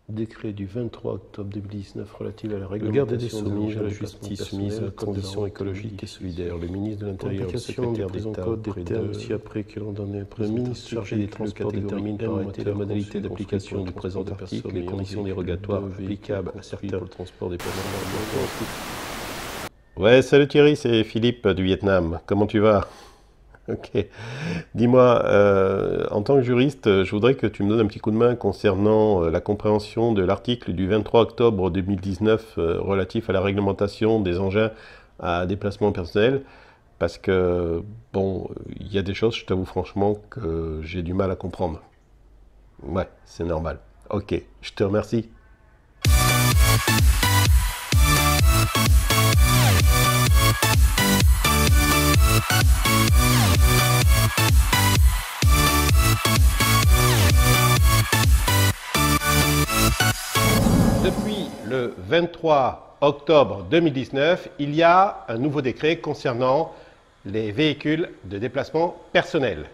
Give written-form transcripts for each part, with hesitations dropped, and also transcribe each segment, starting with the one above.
Décret du 23 octobre 2019 relatif à la réglementation des engins de justice soumise à la transition écologique et solidaire. Le ministre de l'Intérieur, le secrétaire d'État auprès de ci-après que l'on donne le ministre chargé des transports détermine par arrêté la modalité d'application du présent article, les conditions dérogatoires applicables à certains transports des personnes. Ouais, salut Thierry, c'est Philippe du Vietnam. Comment tu vas? Ok. Dis-moi, en tant que juriste, je voudrais que tu me donnes un petit coup de main concernant la compréhension de l'article du 23 octobre 2019 relatif à la réglementation des engins à déplacement personnel, parce que, bon, il y a des choses, je t'avoue franchement, que j'ai du mal à comprendre. Ouais, c'est normal. Ok, je te remercie. Depuis le 23 octobre 2019, il y a un nouveau décret concernant les véhicules de déplacement personnel.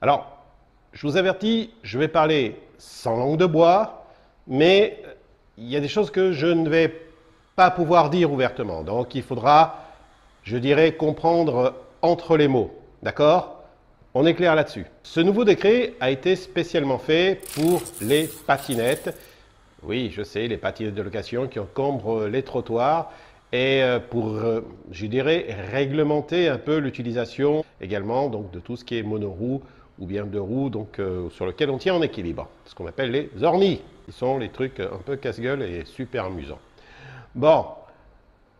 Alors, je vous avertis, je vais parler sans langue de bois, mais il y a des choses que je ne vais pas pouvoir dire ouvertement. Donc, il faudra, je dirais, comprendre entre les mots. D'accord? On est clair là-dessus. Ce nouveau décret a été spécialement fait pour les patinettes. Oui, je sais, les patinettes de location qui encombrent les trottoirs et pour, je dirais, réglementer un peu l'utilisation également donc, de tout ce qui est monoroue ou bien deux roues donc, sur lequel on tient en équilibre. Ce qu'on appelle les ornis, qui sont les trucs un peu casse-gueule et super amusants. Bon,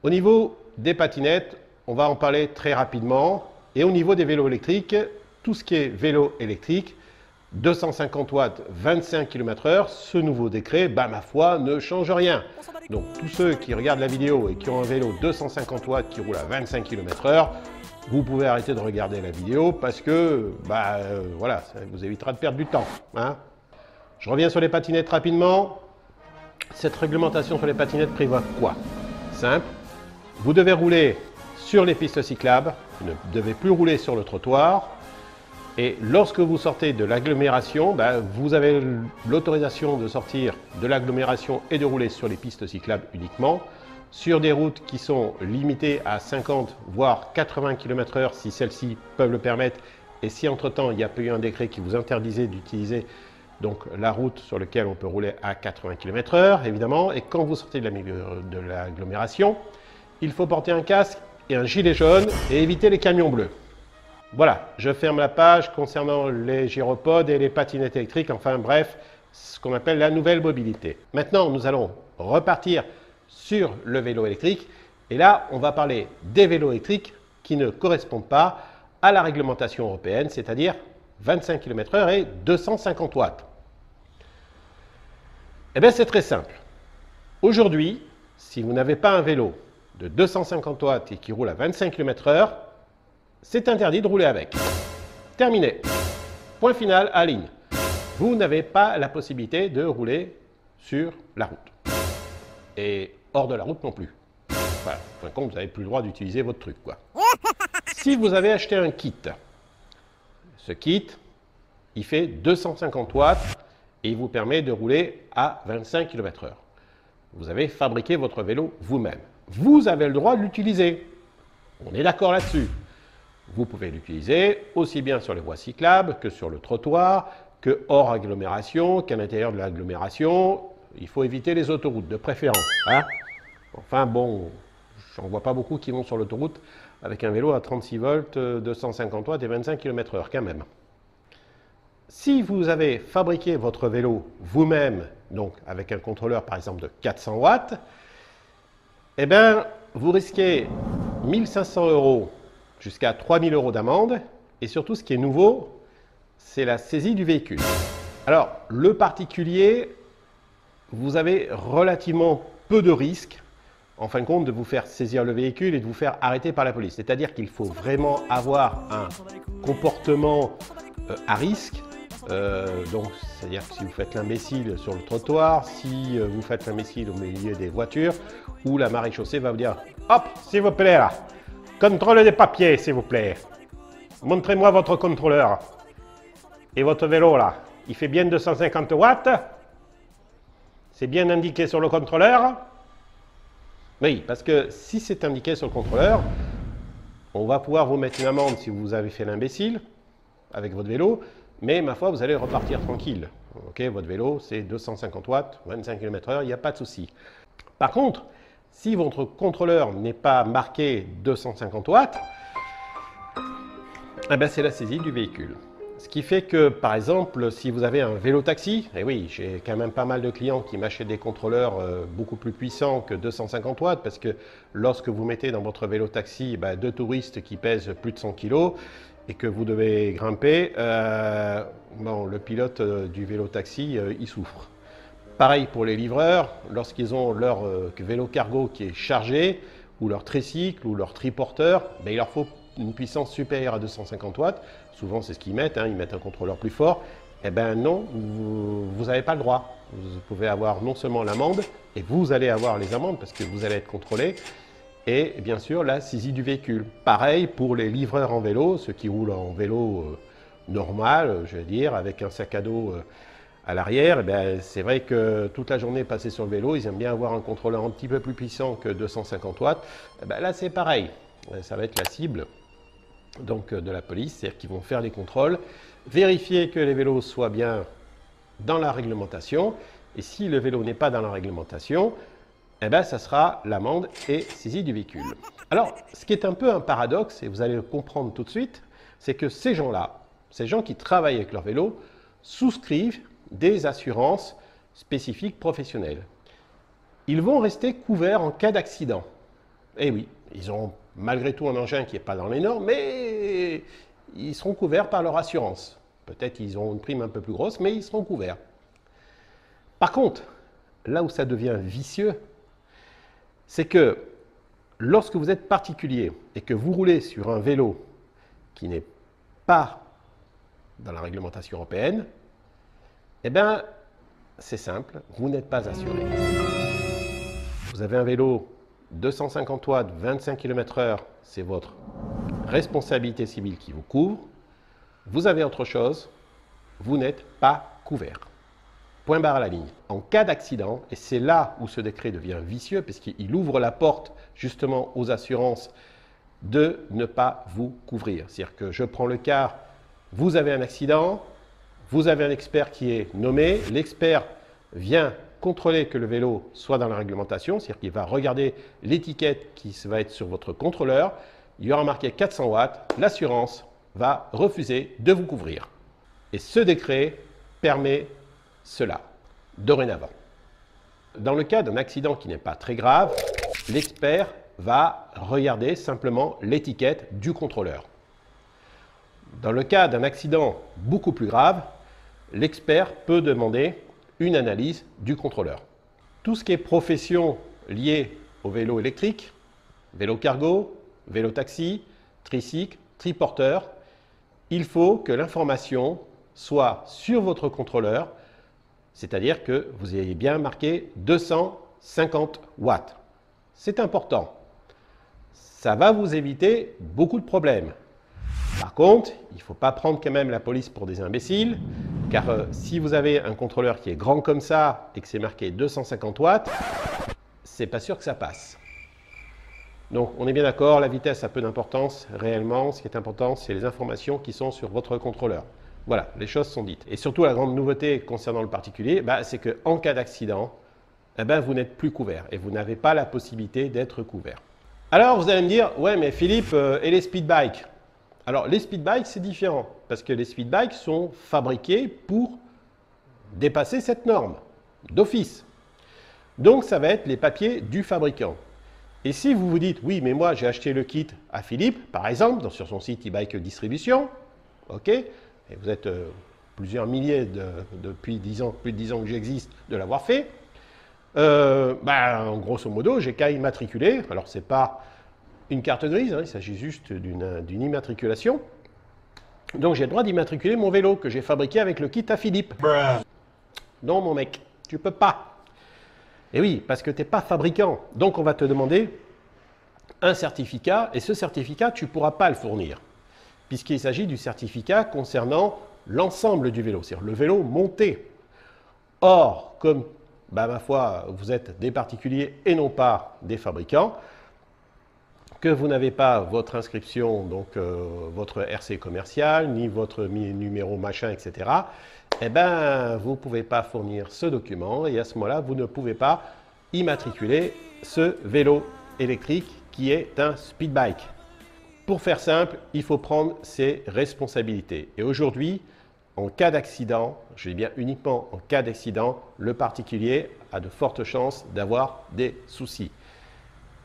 au niveau des patinettes, on va en parler très rapidement. Et au niveau des vélos électriques, tout ce qui est vélo électrique, 250 watts, 25 km/h, ce nouveau décret, bah ma foi, ne change rien. Donc tous ceux qui regardent la vidéo et qui ont un vélo 250 watts qui roule à 25 km/h, vous pouvez arrêter de regarder la vidéo parce que, voilà, ça vous évitera de perdre du temps. Hein. Je reviens sur les patinettes rapidement. Cette réglementation sur les patinettes prévoit quoi? Simple, vous devez rouler sur les pistes cyclables, vous ne devez plus rouler sur le trottoir. Et lorsque vous sortez de l'agglomération, vous avez l'autorisation de sortir de l'agglomération et de rouler sur les pistes cyclables uniquement, sur des routes qui sont limitées à 50 voire 80 km/h si celles-ci peuvent le permettre, et si entre-temps il n'y a pas eu un décret qui vous interdisait d'utiliser donc la route sur laquelle on peut rouler à 80 km/h évidemment, et quand vous sortez de l'agglomération, il faut porter un casque et un gilet jaune et éviter les camions bleus. Voilà, je ferme la page concernant les gyropodes et les patinettes électriques, enfin bref, ce qu'on appelle la nouvelle mobilité. Maintenant, nous allons repartir sur le vélo électrique et là, on va parler des vélos électriques qui ne correspondent pas à la réglementation européenne, c'est-à-dire 25 km/h et 250 watts. Eh bien, c'est très simple. Aujourd'hui, si vous n'avez pas un vélo de 250 watts et qui roule à 25 km/h, c'est interdit de rouler avec. Terminé. Point final à ligne. Vous n'avez pas la possibilité de rouler sur la route. Et hors de la route non plus. Voilà, en fin de compte, vous n'avez plus le droit d'utiliser votre truc, quoi. Si vous avez acheté un kit, ce kit, il fait 250 watts et il vous permet de rouler à 25 km/h. Vous avez fabriqué votre vélo vous-même. Vous avez le droit de l'utiliser. On est d'accord là-dessus. Vous pouvez l'utiliser aussi bien sur les voies cyclables que sur le trottoir, que hors agglomération, qu'à l'intérieur de l'agglomération. Il faut éviter les autoroutes de préférence. Hein. Enfin bon, j'en vois pas beaucoup qui vont sur l'autoroute avec un vélo à 36 volts, 250 watts et 25 km/h quand même. Si vous avez fabriqué votre vélo vous-même, donc avec un contrôleur par exemple de 400 watts, eh bien vous risquez 1 500 € jusqu'à 3 000 € d'amende. Et surtout, ce qui est nouveau, c'est la saisie du véhicule. Alors, le particulier, vous avez relativement peu de risques, en fin de compte, de vous faire saisir le véhicule et de vous faire arrêter par la police. C'est-à-dire qu'il faut vraiment avoir un comportement à risque. Donc, c'est-à-dire que si vous faites l'imbécile sur le trottoir, si vous faites l'imbécile au milieu des voitures, ou la maréchaussée va vous dire « Hop, s'il vous plaît là !» Contrôle des papiers, s'il vous plaît. Montrez-moi votre contrôleur. Et votre vélo, là, il fait bien 250 watts? C'est bien indiqué sur le contrôleur? Oui, parce que si c'est indiqué sur le contrôleur, on va pouvoir vous mettre une amende si vous avez fait l'imbécile avec votre vélo, mais ma foi, vous allez repartir tranquille. Ok, votre vélo, c'est 250 watts, 25 km/h, il n'y a pas de souci. Par contre, si votre contrôleur n'est pas marqué 250 watts, eh ben c'est la saisie du véhicule. Ce qui fait que, par exemple, si vous avez un vélo taxi, et oui, j'ai quand même pas mal de clients qui m'achètent des contrôleurs beaucoup plus puissants que 250 watts, parce que lorsque vous mettez dans votre vélo taxi deux touristes qui pèsent plus de 100 kg et que vous devez grimper, bon, le pilote du vélo taxi, il souffre. Pareil pour les livreurs, lorsqu'ils ont leur vélo cargo qui est chargé, ou leur tricycle, ou leur triporteur, ben, il leur faut une puissance supérieure à 250 watts. Souvent, c'est ce qu'ils mettent, ils mettent un contrôleur plus fort. Eh bien non, vous n'avez pas le droit. Vous pouvez avoir non seulement l'amende, et vous allez avoir les amendes parce que vous allez être contrôlé, et bien sûr la saisie du véhicule. Pareil pour les livreurs en vélo, ceux qui roulent en vélo normal, je veux dire, avec un sac à dos à l'arrière. Eh c'est vrai que toute la journée passée sur le vélo, ils aiment bien avoir un contrôleur un petit peu plus puissant que 250 watts. Là, c'est pareil. Ça va être la cible donc, de la police, c'est-à-dire qu'ils vont faire les contrôles, vérifier que les vélos soient bien dans la réglementation, et si le vélo n'est pas dans la réglementation, ça sera l'amende et saisie du véhicule. Alors, ce qui est un peu un paradoxe, et vous allez le comprendre tout de suite, c'est que ces gens-là, ces gens qui travaillent avec leur vélo, souscrivent des assurances spécifiques professionnelles. Ils vont rester couverts en cas d'accident. Eh oui, ils ont malgré tout un engin qui n'est pas dans les normes, mais ils seront couverts par leur assurance. Peut-être qu'ils ont une prime un peu plus grosse, mais ils seront couverts. Par contre, là où ça devient vicieux, c'est que lorsque vous êtes particulier et que vous roulez sur un vélo qui n'est pas dans la réglementation européenne, c'est simple, vous n'êtes pas assuré. Vous avez un vélo 250 watts, 25 km/h, c'est votre responsabilité civile qui vous couvre. Vous avez autre chose, vous n'êtes pas couvert. Point barre à la ligne. En cas d'accident, et c'est là où ce décret devient vicieux, puisqu'il ouvre la porte justement aux assurances de ne pas vous couvrir. C'est-à-dire que je prends le cas, vous avez un accident, vous avez un expert qui est nommé, l'expert vient contrôler que le vélo soit dans la réglementation, c'est-à-dire qu'il va regarder l'étiquette qui va être sur votre contrôleur, il y aura marqué 400 watts, l'assurance va refuser de vous couvrir. Et ce décret permet cela, dorénavant. Dans le cas d'un accident qui n'est pas très grave, l'expert va regarder simplement l'étiquette du contrôleur. Dans le cas d'un accident beaucoup plus grave, l'expert peut demander une analyse du contrôleur. Tout ce qui est profession liée au vélo électrique, vélo cargo, vélo taxi, tricycle, triporteur, il faut que l'information soit sur votre contrôleur, c'est-à-dire que vous ayez bien marqué 250 watts. C'est important. Ça va vous éviter beaucoup de problèmes. Par contre, il ne faut pas prendre quand même la police pour des imbéciles, car si vous avez un contrôleur qui est grand comme ça et que c'est marqué 250 watts, c'est pas sûr que ça passe. Donc on est bien d'accord, la vitesse a peu d'importance réellement. Ce qui est important, c'est les informations qui sont sur votre contrôleur. Voilà, les choses sont dites. Et surtout, la grande nouveauté concernant le particulier, c'est qu'en cas d'accident, vous n'êtes plus couvert et vous n'avez pas la possibilité d'être couvert. Alors vous allez me dire, ouais mais Philippe, et les speed bikes? Alors les speed bikes, c'est différent parce que les speed bikes sont fabriqués pour dépasser cette norme d'office. Donc ça va être les papiers du fabricant. Et si vous vous dites, oui mais moi j'ai acheté le kit à Philippe, par exemple, sur son site e-bike distribution, ok, et vous êtes plusieurs milliers depuis 10 ans, plus de 10 ans que j'existe, de l'avoir fait, grosso modo, j'ai qu'à immatriculer. Alors, ce n'est pas une carte grise, il s'agit juste d'une immatriculation. Donc, j'ai le droit d'immatriculer mon vélo que j'ai fabriqué avec le kit à Philippe. Non, mon mec, tu peux pas. Et oui, parce que tu n'es pas fabricant. Donc, on va te demander un certificat, et ce certificat, tu ne pourras pas le fournir, puisqu'il s'agit du certificat concernant l'ensemble du vélo, c'est-à-dire le vélo monté. Or, comme ma foi, vous êtes des particuliers et non pas des fabricants, que vous n'avez pas votre inscription, donc votre RC commercial, ni votre numéro machin, etc., eh ben, vous ne pouvez pas fournir ce document et à ce moment-là, vous ne pouvez pas immatriculer ce vélo électrique qui est un speed bike. Pour faire simple, il faut prendre ses responsabilités. Et aujourd'hui, en cas d'accident, je dis bien uniquement en cas d'accident, le particulier a de fortes chances d'avoir des soucis.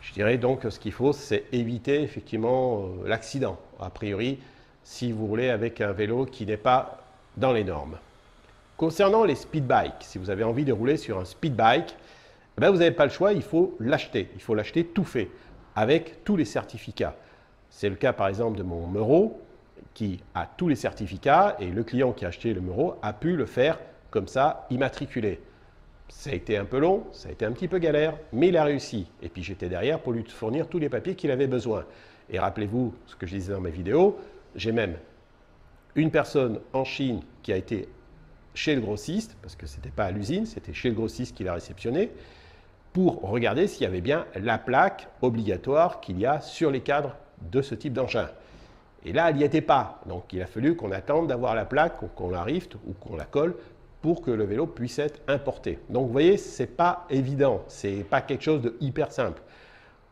Je dirais donc que ce qu'il faut, c'est éviter effectivement l'accident, a priori, si vous roulez avec un vélo qui n'est pas dans les normes. Concernant les speed bikes, si vous avez envie de rouler sur un speed bike, vous n'avez pas le choix, il faut l'acheter. Il faut l'acheter tout fait, avec tous les certificats. C'est le cas par exemple de mon Meuro, qui a tous les certificats, et le client qui a acheté le Meuro a pu le faire comme ça, immatriculé. Ça a été un peu long, ça a été un petit peu galère, mais il a réussi. Et puis j'étais derrière pour lui fournir tous les papiers qu'il avait besoin. Et rappelez-vous ce que je disais dans mes vidéos, j'ai même une personne en Chine qui a été chez le grossiste, parce que ce n'était pas à l'usine, c'était chez le grossiste qui l'a réceptionné, pour regarder s'il y avait bien la plaque obligatoire qu'il y a sur les cadres de ce type d'engin. Et là, elle n'y était pas. Donc il a fallu qu'on attende d'avoir la plaque, qu'on la rifte ou qu'on la colle, pour que le vélo puisse être importé. Donc vous voyez, ce n'est pas évident, ce n'est pas quelque chose de hyper simple.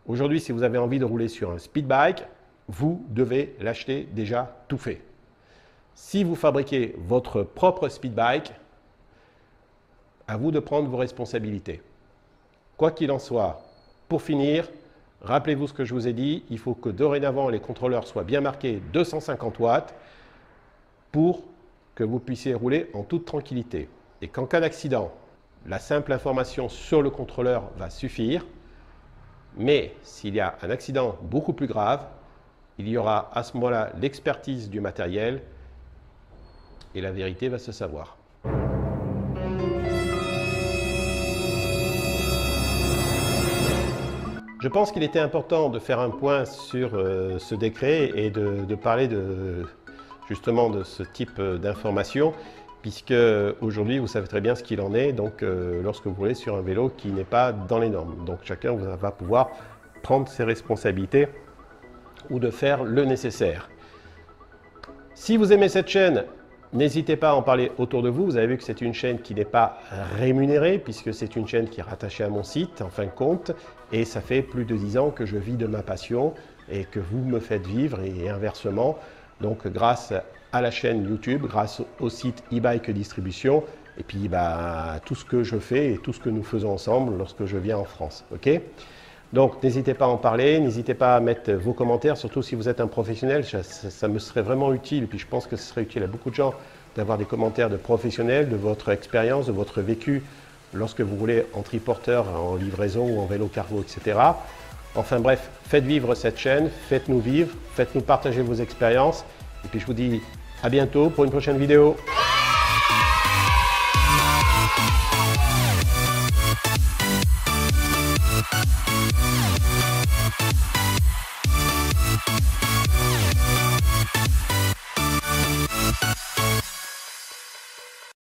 Aujourd'hui, si vous avez envie de rouler sur un speed bike, vous devez l'acheter déjà tout fait. Si vous fabriquez votre propre speed bike, à vous de prendre vos responsabilités. Quoi qu'il en soit, pour finir, rappelez-vous ce que je vous ai dit, il faut que dorénavant les contrôleurs soient bien marqués 250 watts pour que vous puissiez rouler en toute tranquillité. Et qu'en cas d'accident, la simple information sur le contrôleur va suffire. Mais s'il y a un accident beaucoup plus grave, il y aura à ce moment-là l'expertise du matériel et la vérité va se savoir. Je pense qu'il était important de faire un point sur ce décret et de parler justement de ce type d'informations, puisque aujourd'hui vous savez très bien ce qu'il en est, donc lorsque vous roulez sur un vélo qui n'est pas dans les normes. Donc chacun va pouvoir prendre ses responsabilités ou de faire le nécessaire. Si vous aimez cette chaîne, n'hésitez pas à en parler autour de vous. Vous avez vu que c'est une chaîne qui n'est pas rémunérée, puisque c'est une chaîne qui est rattachée à mon site, en fin de compte, et ça fait plus de 10 ans que je vis de ma passion et que vous me faites vivre et inversement. Donc grâce à la chaîne YouTube, grâce au site e-bike distribution, et puis tout ce que je fais et tout ce que nous faisons ensemble lorsque je viens en France. Ok ? Donc n'hésitez pas à en parler, n'hésitez pas à mettre vos commentaires, surtout si vous êtes un professionnel, ça me serait vraiment utile, et puis je pense que ce serait utile à beaucoup de gens d'avoir des commentaires de professionnels, de votre expérience, de votre vécu lorsque vous roulez en triporteur, en livraison ou en vélo cargo, etc. Enfin bref, faites vivre cette chaîne, faites-nous vivre, faites-nous partager vos expériences, et puis je vous dis à bientôt pour une prochaine vidéo.